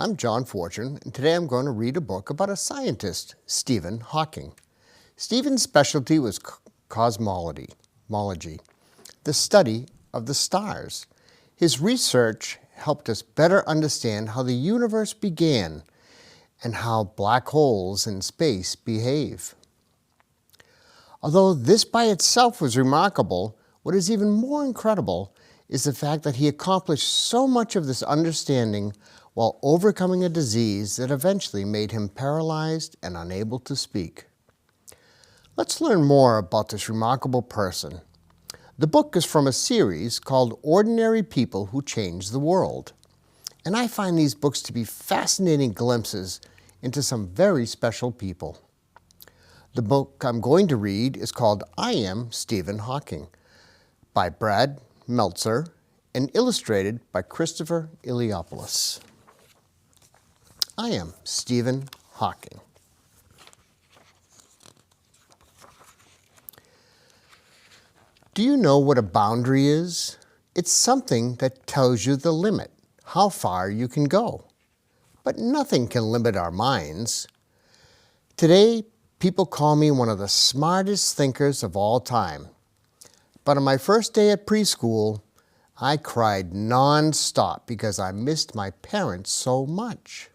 I'm John Fortune, and today I'm going to read a book about a scientist, Stephen Hawking. Stephen's specialty was cosmology, the study of the stars. His research helped us better understand how the universe began and how black holes in space behave. Although this by itself was remarkable, what is even more incredible is the fact that he accomplished so much of this understanding while overcoming a disease that eventually made him paralyzed and unable to speak. Let's learn more about this remarkable person. The book is from a series called Ordinary People Who Changed the World, and I find these books to be fascinating glimpses into some very special people. The book I'm going to read is called I Am Stephen Hawking by Brad Meltzer and illustrated by Christopher Iliopoulos. I am Stephen Hawking. Do you know what a boundary is? It's something that tells you the limit, how far you can go. But nothing can limit our minds. Today, people call me one of the smartest thinkers of all time. But on my first day at preschool, I cried non-stop because I missed my parents so much.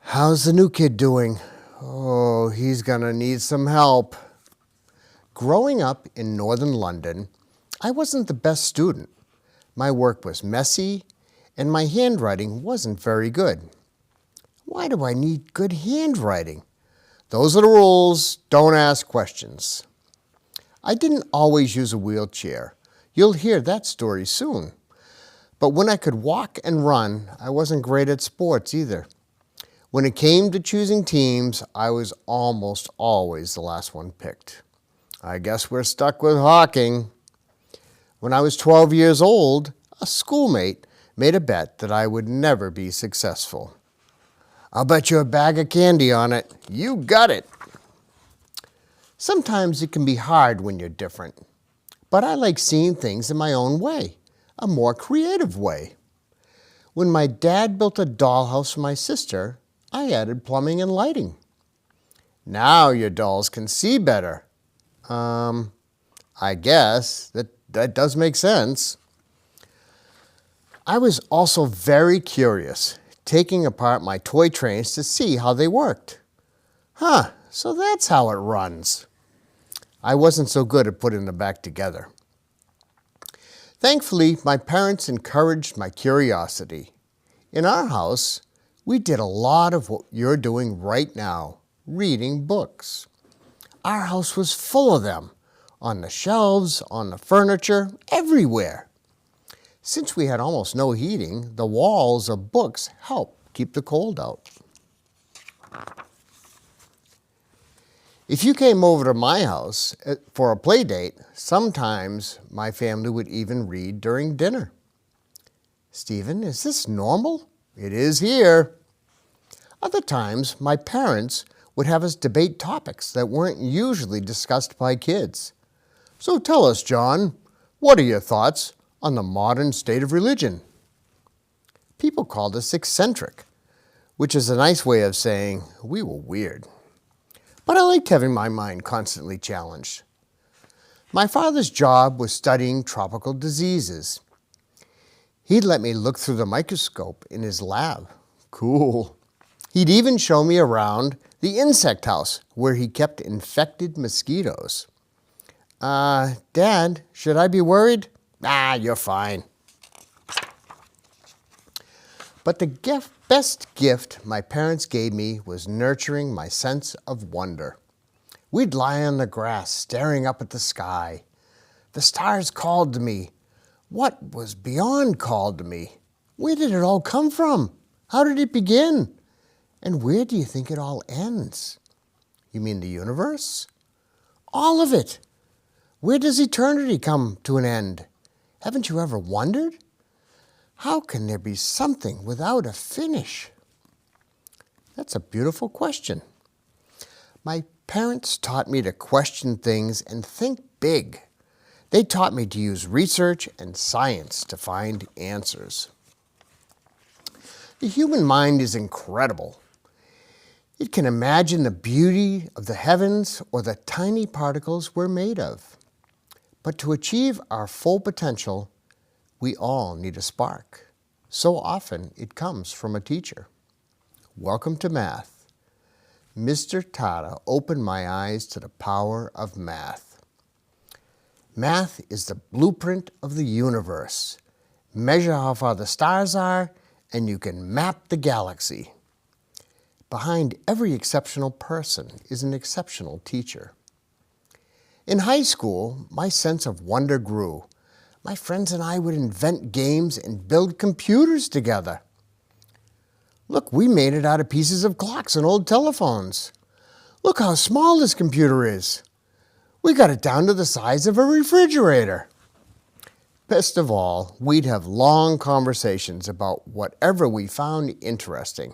How's the new kid doing? Oh, he's gonna need some help. Growing up in northern London, I wasn't the best student. My work was messy, and my handwriting wasn't very good. Why do I need good handwriting? Those are the rules. Don't ask questions. I didn't always use a wheelchair. You'll hear that story soon. But when I could walk and run, I wasn't great at sports either. When it came to choosing teams, I was almost always the last one picked. I guess we're stuck with Hawking. When I was 12 years old, a schoolmate made a bet that I would never be successful. I'll bet you a bag of candy on it. You got it. Sometimes it can be hard when you're different, but I like seeing things in my own way, a more creative way. When my dad built a dollhouse for my sister, I added plumbing and lighting. Now your dolls can see better. I guess that does make sense. I was also very curious, taking apart my toy trains to see how they worked. So that's how it runs. I wasn't so good at putting them back together. Thankfully, my parents encouraged my curiosity. In our house, we did a lot of what you're doing right now, reading books. Our house was full of them, on the shelves, on the furniture, everywhere. Since we had almost no heating, the walls of books helped keep the cold out. If you came over to my house for a play date, sometimes my family would even read during dinner. Stephen, is this normal? It is here. Other times, my parents would have us debate topics that weren't usually discussed by kids. So tell us, John, what are your thoughts on the modern state of religion? People called us eccentric, which is a nice way of saying we were weird. But I liked having my mind constantly challenged. My father's job was studying tropical diseases. He'd let me look through the microscope in his lab. Cool. He'd even show me around the insect house where he kept infected mosquitoes. Dad, should I be worried? You're fine. But the best gift my parents gave me was nurturing my sense of wonder. We'd lie on the grass staring up at the sky. The stars called to me. What was beyond called to me? Where did it all come from? How did it begin? And where do you think it all ends? You mean the universe? All of it. Where does eternity come to an end? Haven't you ever wondered? How can there be something without a finish? That's a beautiful question. My parents taught me to question things and think big. They taught me to use research and science to find answers. The human mind is incredible. It can imagine the beauty of the heavens or the tiny particles we're made of. But to achieve our full potential, we all need a spark. So often it comes from a teacher. Welcome to math. Mr. Tata opened my eyes to the power of math. Math is the blueprint of the universe. Measure how far the stars are, and you can map the galaxy. Behind every exceptional person is an exceptional teacher. In high school, my sense of wonder grew. My friends and I would invent games and build computers together. Look, we made it out of pieces of clocks and old telephones. Look how small this computer is. We got it down to the size of a refrigerator. Best of all, we'd have long conversations about whatever we found interesting,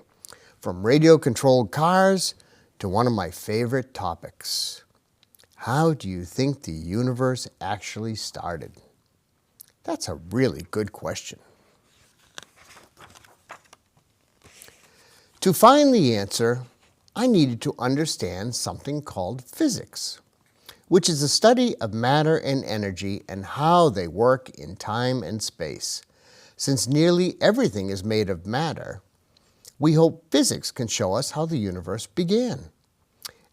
from radio-controlled cars to one of my favorite topics. How do you think the universe actually started? That's a really good question. To find the answer, I needed to understand something called physics, which is the study of matter and energy and how they work in time and space. Since nearly everything is made of matter, we hope physics can show us how the universe began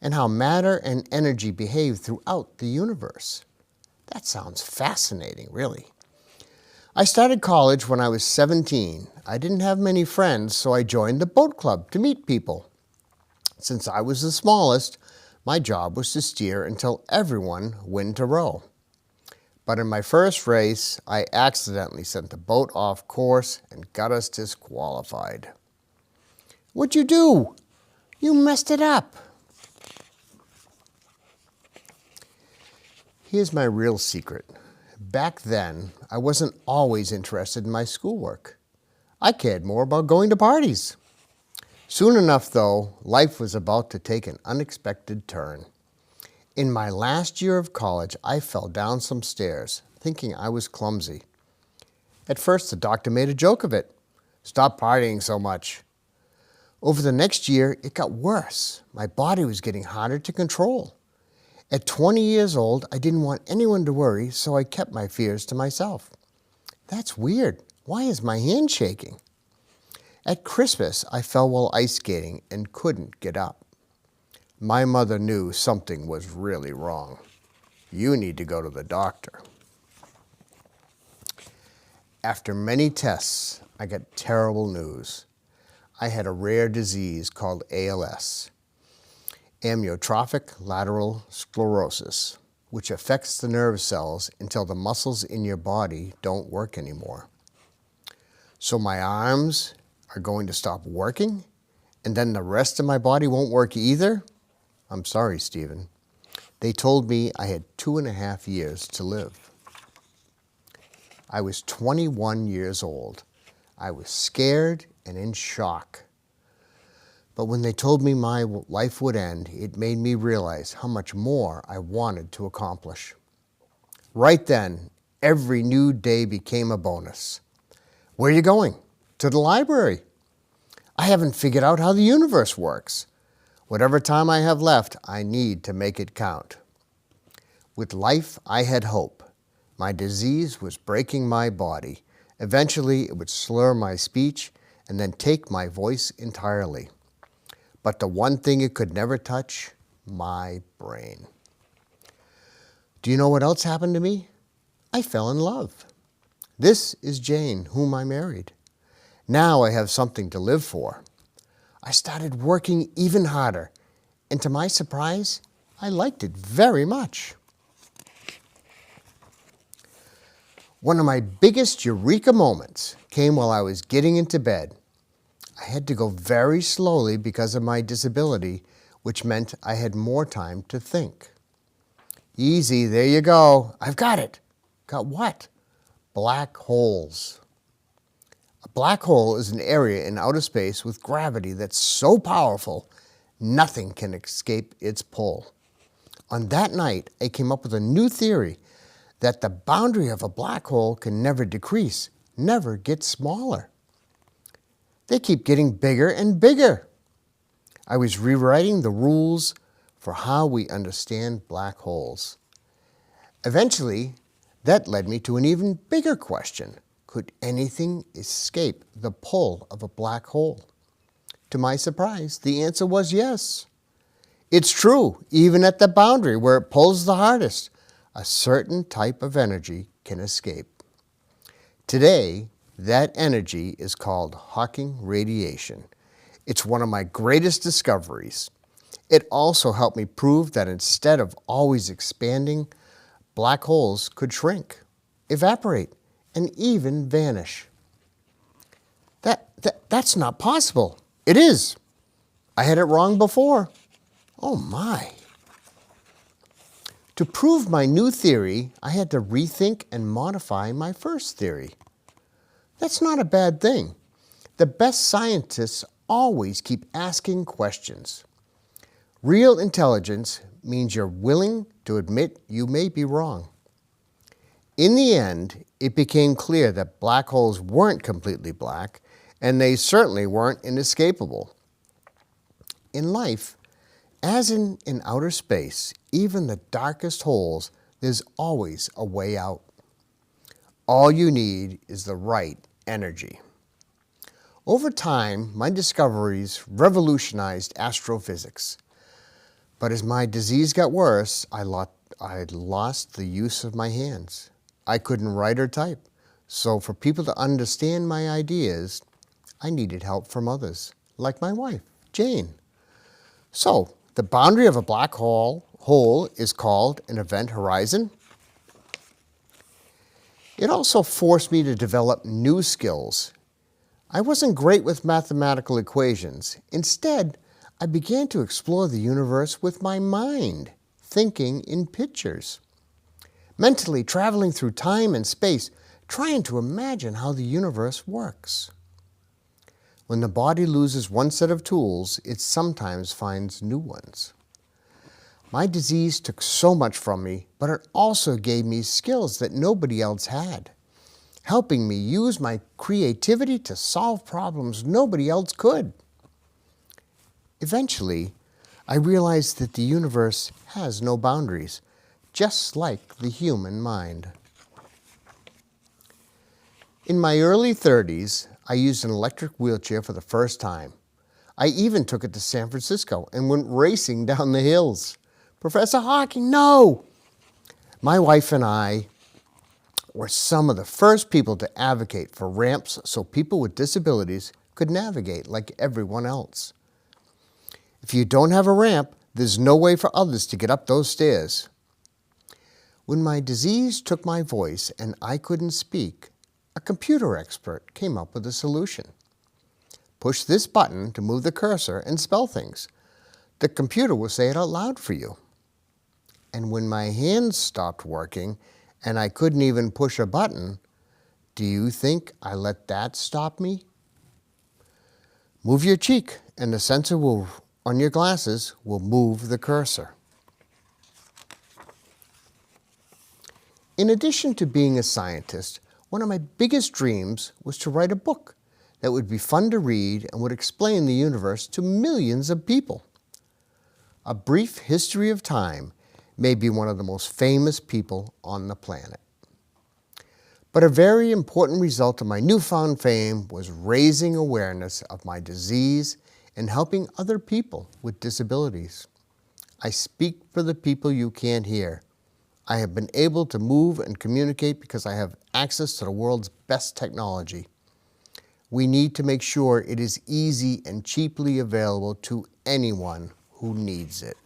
and how matter and energy behave throughout the universe. That sounds fascinating, really. I started college when I was 17. I didn't have many friends, so I joined the boat club to meet people. Since I was the smallest, my job was to steer until everyone went to row. But in my first race, I accidentally sent the boat off course and got us disqualified. What'd you do? You messed it up. Here's my real secret. Back then, I wasn't always interested in my schoolwork. I cared more about going to parties. Soon enough, though, life was about to take an unexpected turn. In my last year of college, I fell down some stairs, thinking I was clumsy. At first, the doctor made a joke of it. Stop partying so much. Over the next year, it got worse. My body was getting harder to control. At 20 years old, I didn't want anyone to worry, so I kept my fears to myself. That's weird. Why is my hand shaking? At Christmas, I fell while ice skating and couldn't get up. My mother knew something was really wrong. You need to go to the doctor. After many tests, I got terrible news. I had a rare disease called ALS, amyotrophic lateral sclerosis, which affects the nerve cells until the muscles in your body don't work anymore. So my arms are going to stop working, and then the rest of my body won't work either? I'm sorry, Stephen. They told me I had 2.5 years to live. I was 21 years old. I was scared and in shock. But when they told me my life would end, it made me realize how much more I wanted to accomplish. Right then, every new day became a bonus. Where are you going? To the library. I haven't figured out how the universe works. Whatever time I have left, I need to make it count. With life, I had hope. My disease was breaking my body. Eventually, it would slur my speech and then take my voice entirely. But the one thing it could never touch, my brain. Do you know what else happened to me? I fell in love. This is Jane, whom I married. Now I have something to live for. I started working even harder, and to my surprise, I liked it very much. One of my biggest eureka moments came while I was getting into bed. I had to go very slowly because of my disability, which meant I had more time to think. Easy, there you go. I've got it. Got what? Black holes. A black hole is an area in outer space with gravity that's so powerful, nothing can escape its pull. On that night, I came up with a new theory that the boundary of a black hole can never decrease, never get smaller. They keep getting bigger and bigger. I was rewriting the rules for how we understand black holes. Eventually, that led me to an even bigger question. Could anything escape the pull of a black hole? To my surprise, the answer was yes. It's true, even at the boundary where it pulls the hardest, a certain type of energy can escape. Today, that energy is called Hawking radiation. It's one of my greatest discoveries. It also helped me prove that instead of always expanding, black holes could shrink, evaporate, and even vanish. That's not possible. It is. I had it wrong before. Oh my. To prove my new theory, I had to rethink and modify my first theory. That's not a bad thing. The best scientists always keep asking questions. Real intelligence means you're willing to admit you may be wrong. In the end, it became clear that black holes weren't completely black, and they certainly weren't inescapable. In life, as in outer space, even the darkest holes, there's always a way out. All you need is the right energy. Over time, my discoveries revolutionized astrophysics. But as my disease got worse, I lost the use of my hands. I couldn't write or type. So for people to understand my ideas, I needed help from others, like my wife, Jane. So the boundary of a black hole is called an event horizon. It also forced me to develop new skills. I wasn't great with mathematical equations. Instead, I began to explore the universe with my mind, thinking in pictures. Mentally traveling through time and space, trying to imagine how the universe works. When the body loses one set of tools, it sometimes finds new ones. My disease took so much from me, but it also gave me skills that nobody else had, helping me use my creativity to solve problems nobody else could. Eventually, I realized that the universe has no boundaries, just like the human mind. In my early 30s, I used an electric wheelchair for the first time. I even took it to San Francisco and went racing down the hills. Professor Hawking, no! My wife and I were some of the first people to advocate for ramps so people with disabilities could navigate like everyone else. If you don't have a ramp, there's no way for others to get up those stairs. When my disease took my voice and I couldn't speak, a computer expert came up with a solution. Push this button to move the cursor and spell things. The computer will say it out loud for you. And when my hands stopped working and I couldn't even push a button, do you think I let that stop me? Move your cheek and the sensor on your glasses will move the cursor. In addition to being a scientist, one of my biggest dreams was to write a book that would be fun to read and would explain the universe to millions of people. A Brief History of Time may be one of the most famous people on the planet. But a very important result of my newfound fame was raising awareness of my disease and helping other people with disabilities. I speak for the people you can't hear. I have been able to move and communicate because I have access to the world's best technology. We need to make sure it is easy and cheaply available to anyone who needs it.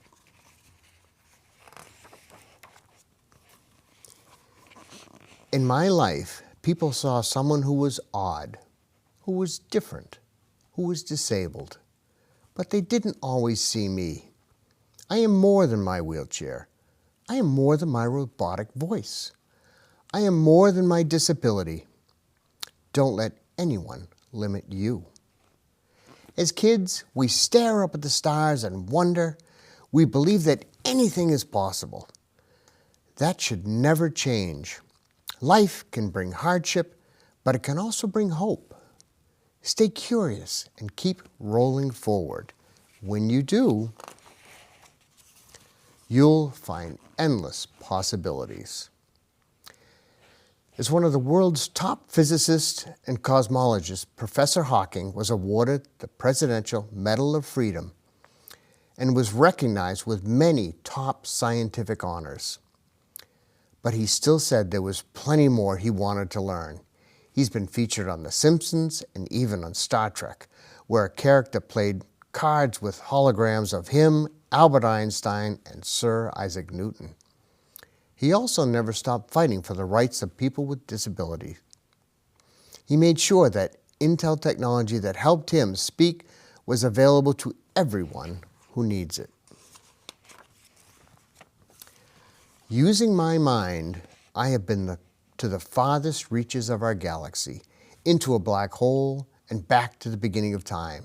In my life, people saw someone who was odd, who was different, who was disabled. But they didn't always see me. I am more than my wheelchair. I am more than my robotic voice. I am more than my disability. Don't let anyone limit you. As kids, we stare up at the stars and wonder. We believe that anything is possible. That should never change. Life can bring hardship, but it can also bring hope. Stay curious and keep rolling forward. When you do, you'll find endless possibilities. As one of the world's top physicists and cosmologists, Professor Hawking was awarded the Presidential Medal of Freedom and was recognized with many top scientific honors. But he still said there was plenty more he wanted to learn. He's been featured on The Simpsons and even on Star Trek, where a character played cards with holograms of him, Albert Einstein, and Sir Isaac Newton. He also never stopped fighting for the rights of people with disabilities. He made sure that Intel technology that helped him speak was available to everyone who needs it. Using my mind, I have been to the farthest reaches of our galaxy, into a black hole, and back to the beginning of time.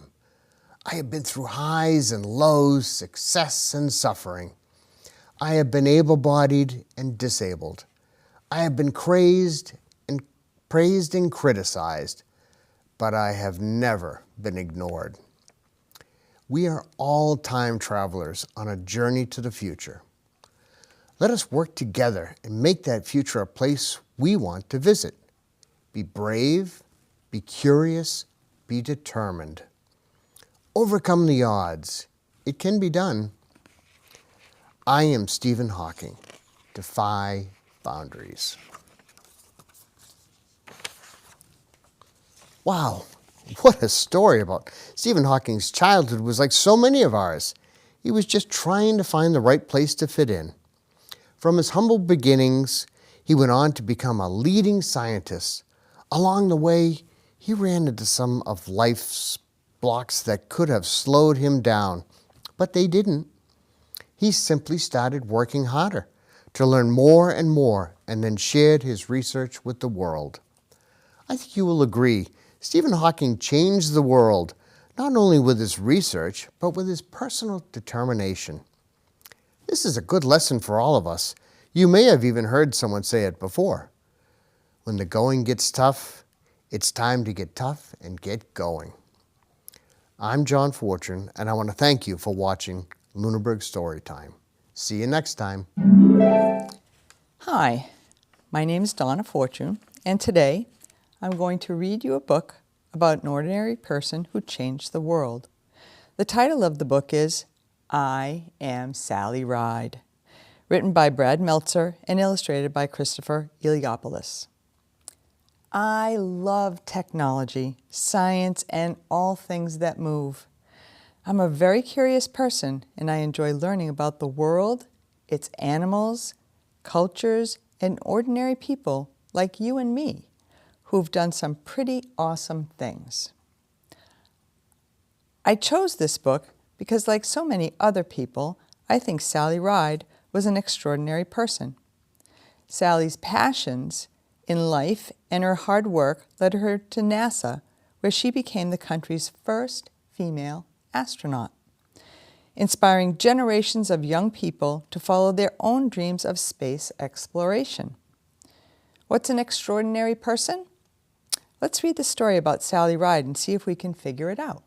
I have been through highs and lows, success and suffering. I have been able-bodied and disabled. I have been praised and criticized, but I have never been ignored. We are all time travelers on a journey to the future. Let us work together and make that future a place we want to visit. Be brave, be curious, be determined. Overcome the odds. It can be done. I am Stephen Hawking. Defy boundaries. Wow, what a story about Stephen Hawking's childhood was like so many of ours. He was just trying to find the right place to fit in. From his humble beginnings, he went on to become a leading scientist. Along the way, he ran into some of life's blocks that could have slowed him down, but they didn't. He simply started working harder to learn more and more, and then shared his research with the world. I think you will agree, Stephen Hawking changed the world, not only with his research, but with his personal determination. This is a good lesson for all of us. You may have even heard someone say it before. When the going gets tough, it's time to get tough and get going. I'm John Fortune, and I want to thank you for watching Lunenburg Storytime. See you next time. Hi, my name is Donna Fortune, and today I'm going to read you a book about an ordinary person who changed the world. The title of the book is I Am Sally Ride, written by Brad Meltzer and illustrated by Christopher Iliopoulos. I love technology, science, and all things that move. I'm a very curious person, and I enjoy learning about the world, its animals, cultures, and ordinary people like you and me, who've done some pretty awesome things. I chose this book because, like so many other people, I think Sally Ride was an extraordinary person. Sally's passions in life and her hard work led her to NASA, where she became the country's first female astronaut, inspiring generations of young people to follow their own dreams of space exploration. What's an extraordinary person? Let's read the story about Sally Ride and see if we can figure it out.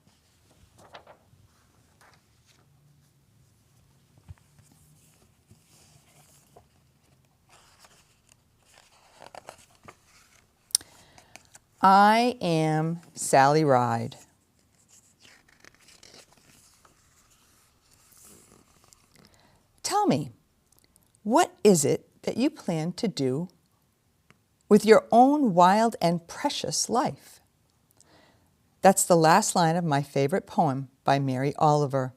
I am Sally Ride. Tell me, what is it that you plan to do with your own wild and precious life? That's the last line of my favorite poem by Mary Oliver.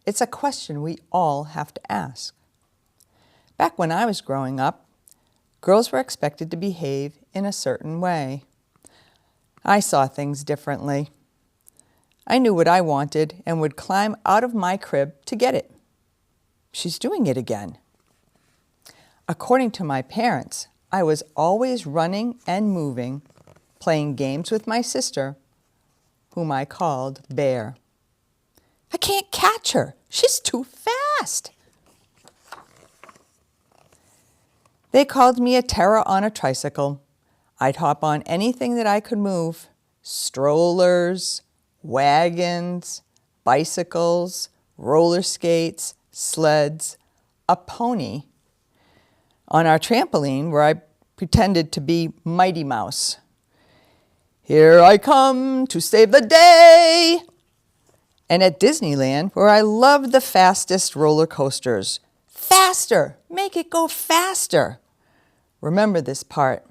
It's a question we all have to ask. Back when I was growing up, girls were expected to behave in a certain way. I saw things differently. I knew what I wanted and would climb out of my crib to get it. She's doing it again. According to my parents, I was always running and moving, playing games with my sister, whom I called Bear. I can't catch her. She's too fast. They called me a terror on a tricycle. I'd hop on anything that I could move, strollers, wagons, bicycles, roller skates, sleds, a pony. On our trampoline, where I pretended to be Mighty Mouse. Here I come to save the day. And at Disneyland, where I loved the fastest roller coasters. Faster! Make it go faster! Remember this part.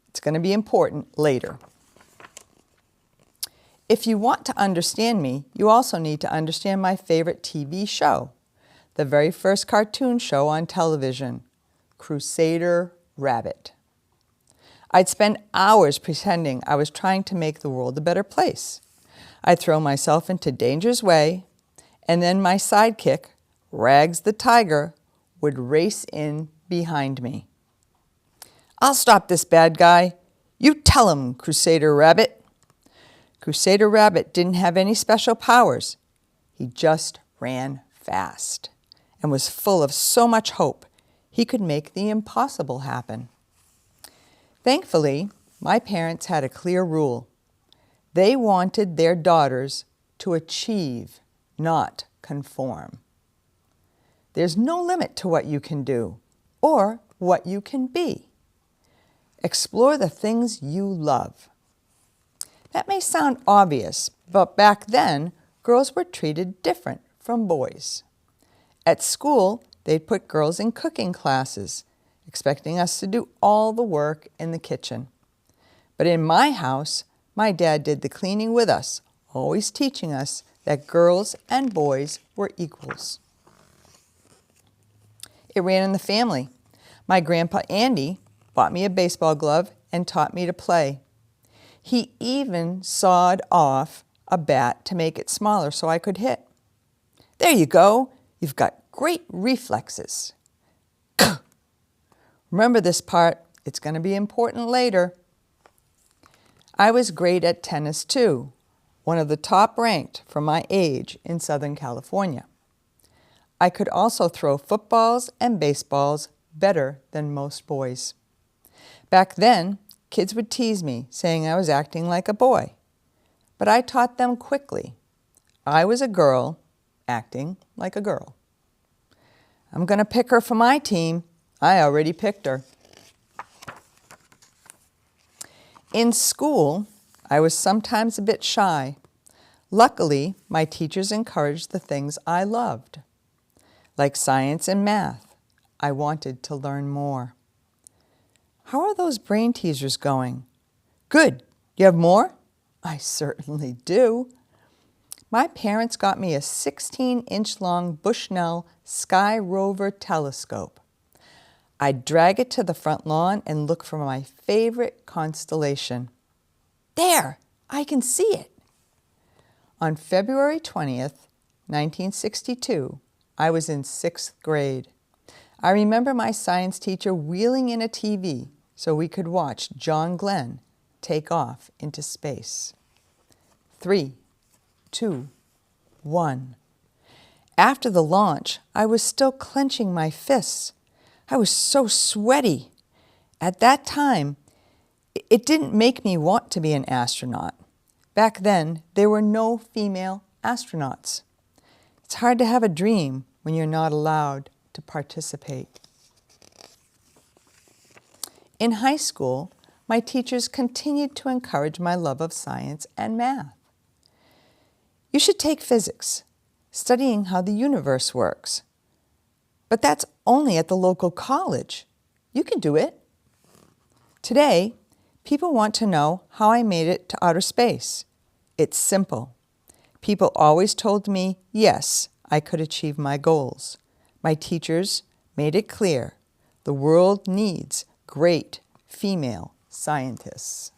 It's going to be important later. If you want to understand me, you also need to understand my favorite TV show, the very first cartoon show on television, Crusader Rabbit. I'd spend hours pretending I was trying to make the world a better place. I'd throw myself into danger's way, and then my sidekick, Rags the Tiger, would race in behind me. I'll stop this bad guy. You tell him, Crusader Rabbit. Crusader Rabbit didn't have any special powers. He just ran fast and was full of so much hope he could make the impossible happen. Thankfully, my parents had a clear rule. They wanted their daughters to achieve, not conform. There's no limit to what you can do or what you can be. Explore the things you love. That may sound obvious, but back then, girls were treated different from boys. At school, they'd put girls in cooking classes, expecting us to do all the work in the kitchen. But in my house, my dad did the cleaning with us, always teaching us that girls and boys were equals. It ran in the family. My grandpa Andy bought me a baseball glove and taught me to play. He even sawed off a bat to make it smaller so I could hit. There you go. You've got great reflexes. Remember this part. It's going to be important later. I was great at tennis too, one of the top ranked for my age in Southern California. I could also throw footballs and baseballs better than most boys. Back then, kids would tease me, saying I was acting like a boy. But I taught them quickly. I was a girl acting like a girl. I'm going to pick her for my team. I already picked her. In school, I was sometimes a bit shy. Luckily, my teachers encouraged the things I loved. Like science and math, I wanted to learn more. How are those brain teasers going? Good. You have more? I certainly do. My parents got me a 16-inch long Bushnell Sky Rover telescope. I'd drag it to the front lawn and look for my favorite constellation. There, I can see it. On February 20th, 1962, I was in 6th grade. I remember my science teacher wheeling in a TV so we could watch John Glenn take off into space. 3, 2, 1. After the launch, I was still clenching my fists. I was so sweaty. At that time, it didn't make me want to be an astronaut. Back then, there were no female astronauts. It's hard to have a dream when you're not allowed to participate. In high school, my teachers continued to encourage my love of science and math. You should take physics, studying how the universe works. But that's only at the local college. You can do it. Today, people want to know how I made it to outer space. It's simple. People always told me, yes, I could achieve my goals. My teachers made it clear the world needs great female scientists.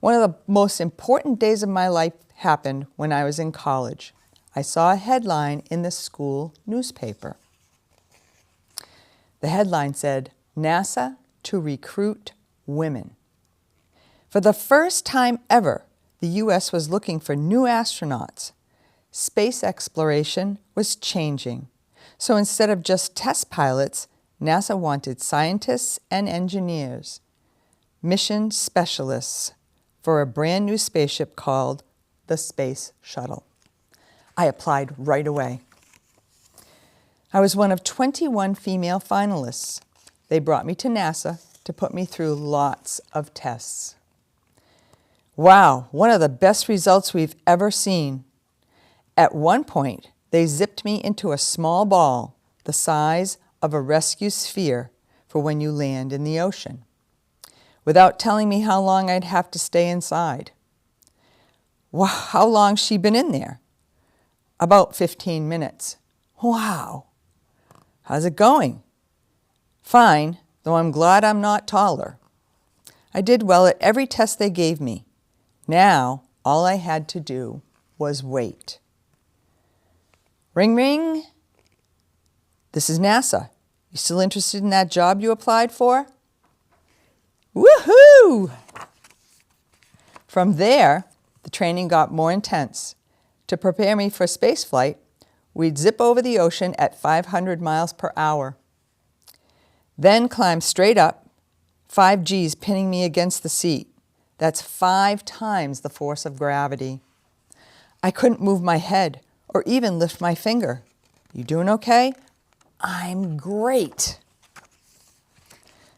One of the most important days of my life happened when I was in college. I saw a headline in the school newspaper. The headline said, NASA to recruit women. For the first time ever, the U.S. was looking for new astronauts. Space exploration was changing. So instead of just test pilots, NASA wanted scientists and engineers, mission specialists, for a brand new spaceship called the Space Shuttle. I applied right away. I was one of 21 female finalists. They brought me to NASA to put me through lots of tests. Wow, one of the best results we've ever seen. At one point, they zipped me into a small ball the size of a rescue sphere for when you land in the ocean, without telling me how long I'd have to stay inside. Wow, how long's she been in there? About 15 minutes. Wow. How's it going? Fine, though I'm glad I'm not taller. I did well at every test they gave me. Now, all I had to do was wait. Ring, ring. This is NASA. You still interested in that job you applied for? Woohoo! From there, the training got more intense. To prepare me for spaceflight, we'd zip over the ocean at 500 miles per hour. Then climb straight up, 5 Gs pinning me against the seat. That's 5 times the force of gravity. I couldn't move my head or even lift my finger. You doing okay? I'm great.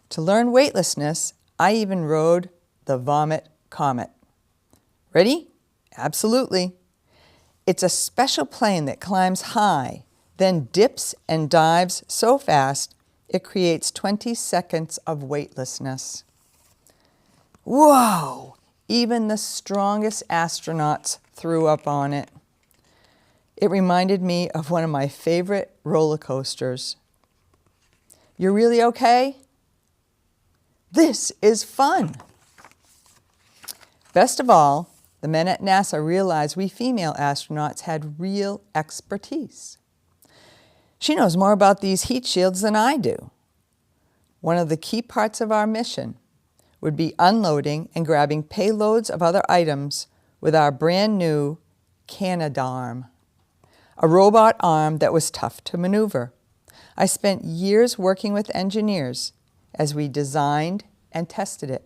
To learn weightlessness, I even rode the Vomit Comet. Ready? Absolutely. It's a special plane that climbs high, then dips and dives so fast it creates 20 seconds of weightlessness. Whoa! Even the strongest astronauts threw up on it. It reminded me of one of my favorite roller coasters. You're really okay? This is fun. Best of all, the men at NASA realized we female astronauts had real expertise. She knows more about these heat shields than I do. One of the key parts of our mission would be unloading and grabbing payloads of other items with our brand new Canadarm, a robot arm that was tough to maneuver. I spent years working with engineers as we designed and tested it.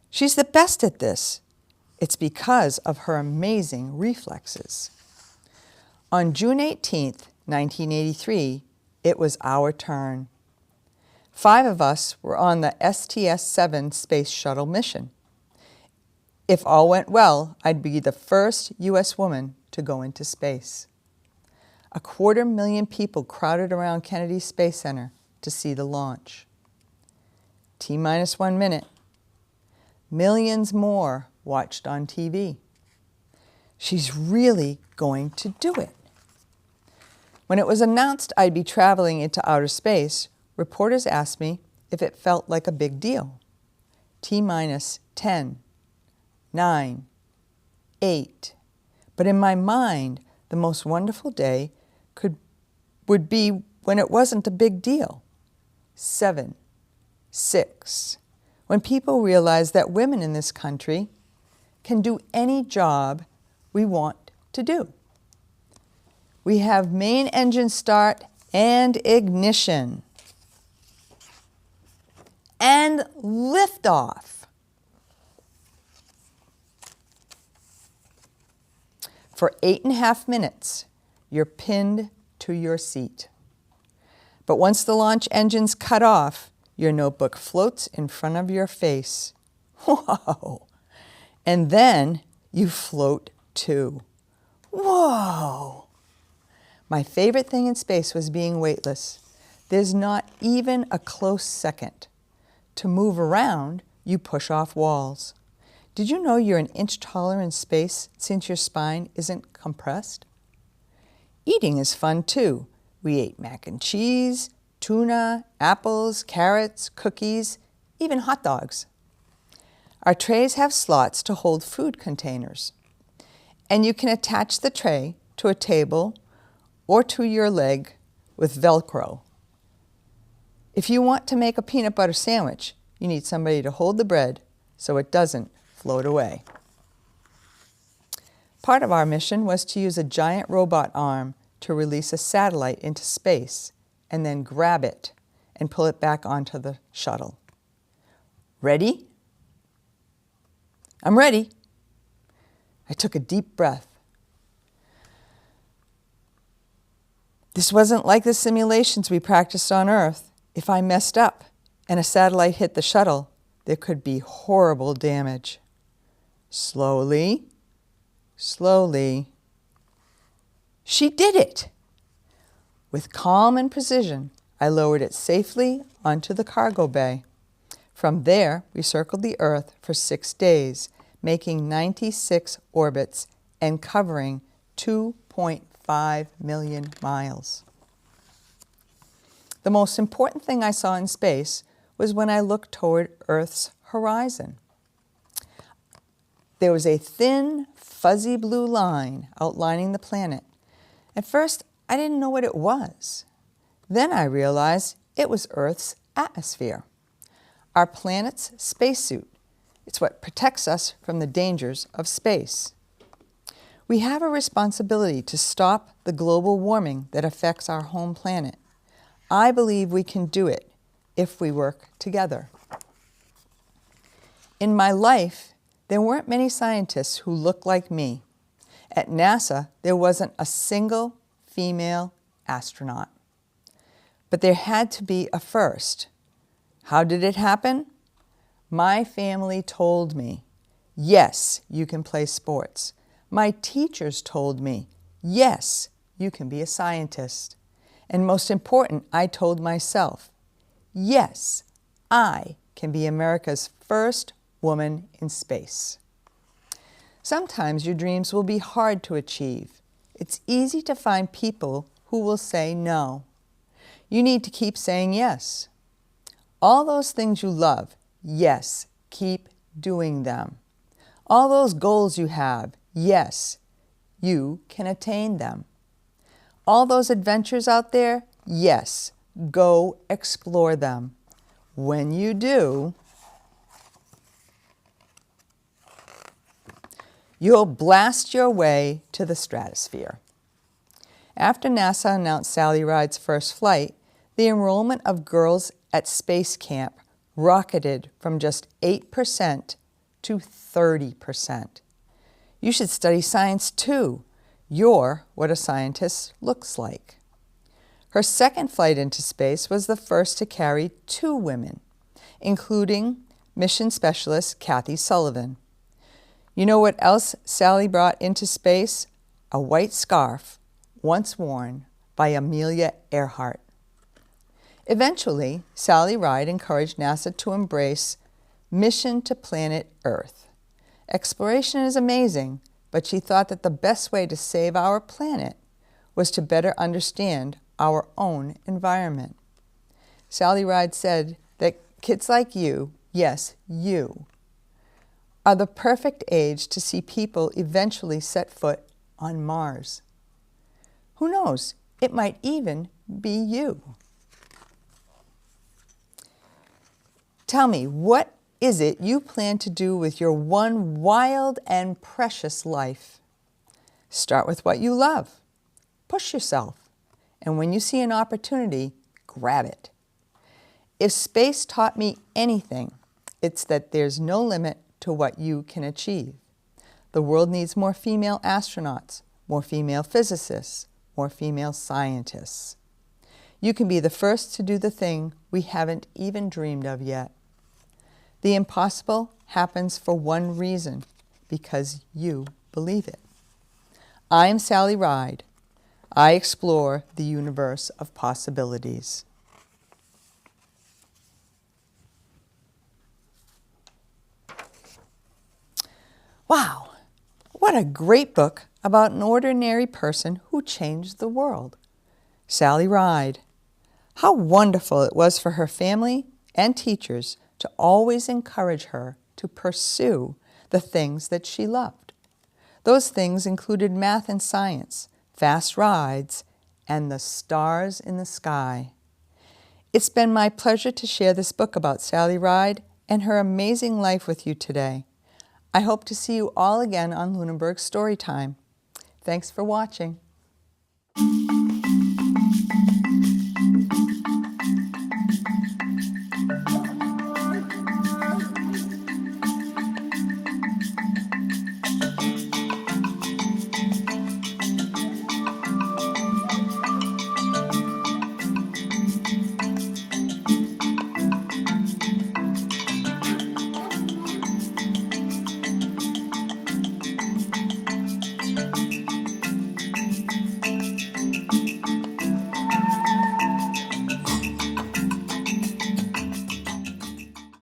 She's the best at this. It's because of her amazing reflexes. On June 18th, 1983, it was our turn. 5 of us were on the STS-7 space shuttle mission. If all went well, I'd be the first U.S. woman to go into space. 250,000 people crowded around Kennedy Space Center to see the launch. T-minus 1 minute. Millions more watched on TV. She's really going to do it. When it was announced I'd be traveling into outer space, reporters asked me if it felt like a big deal. T-minus 10, 9, 8. But in my mind, the most wonderful day would be when it wasn't a big deal. 7, 6. When people realize that women in this country can do any job we want to do. We have main engine start and ignition. And liftoff. For 8.5 minutes, you're pinned to your seat. But once the launch engine's cut off, your notebook floats in front of your face. Whoa! And then you float too. Whoa! My favorite thing in space was being weightless. There's not even a close second. To move around, you push off walls. Did you know you're an inch taller in space since your spine isn't compressed? Eating is fun too. We ate mac and cheese, tuna, apples, carrots, cookies, even hot dogs. Our trays have slots to hold food containers. And you can attach the tray to a table or to your leg with Velcro. If you want to make a peanut butter sandwich, you need somebody to hold the bread so it doesn't float away. Part of our mission was to use a giant robot arm to release a satellite into space and then grab it and pull it back onto the shuttle. Ready? I'm ready. I took a deep breath. This wasn't like the simulations we practiced on Earth. If I messed up and a satellite hit the shuttle, there could be horrible damage. Slowly, slowly. She did it! With calm and precision, I lowered it safely onto the cargo bay. From there, we circled the Earth for 6 days, making 96 orbits and covering 2.5 million miles. The most important thing I saw in space was when I looked toward Earth's horizon. There was a thin, fuzzy blue line outlining the planet. At first, I didn't know what it was. Then I realized it was Earth's atmosphere, our planet's spacesuit. It's what protects us from the dangers of space. We have a responsibility to stop the global warming that affects our home planet. I believe we can do it if we work together. In my life, there weren't many scientists who looked like me. At NASA, there wasn't a single female astronaut. But there had to be a first. How did it happen? My family told me, yes, you can play sports. My teachers told me, yes, you can be a scientist. And most important, I told myself, yes, I can be America's first woman in space. Sometimes your dreams will be hard to achieve. It's easy to find people who will say no. You need to keep saying yes. All those things you love, yes, keep doing them. All those goals you have, yes, you can attain them. All those adventures out there, yes, go explore them. When you do, you'll blast your way to the stratosphere. After NASA announced Sally Ride's first flight, the enrollment of girls at space camp rocketed from just 8% to 30%. You should study science too. You're what a scientist looks like. Her second flight into space was the first to carry 2 women, including mission specialist Kathy Sullivan. You know what else Sally brought into space? A white scarf, once worn by Amelia Earhart. Eventually, Sally Ride encouraged NASA to embrace Mission to Planet Earth. Exploration is amazing, but she thought that the best way to save our planet was to better understand our own environment. Sally Ride said that kids like you, yes, you, are the perfect age to see people eventually set foot on Mars. Who knows, it might even be you. Tell me, what is it you plan to do with your one wild and precious life? Start with what you love. Push yourself. And when you see an opportunity, grab it. If space taught me anything, it's that there's no limit to what you can achieve. The world needs more female astronauts, more female physicists, more female scientists. You can be the first to do the thing we haven't even dreamed of yet. The impossible happens for one reason, because you believe it. I am Sally Ride. I explore the universe of possibilities. Wow, what a great book about an ordinary person who changed the world. Sally Ride. How wonderful it was for her family and teachers to always encourage her to pursue the things that she loved. Those things included math and science, fast rides, and the stars in the sky. It's been my pleasure to share this book about Sally Ride and her amazing life with you today. I hope to see you all again on Lunenburg Storytime. Thanks for watching.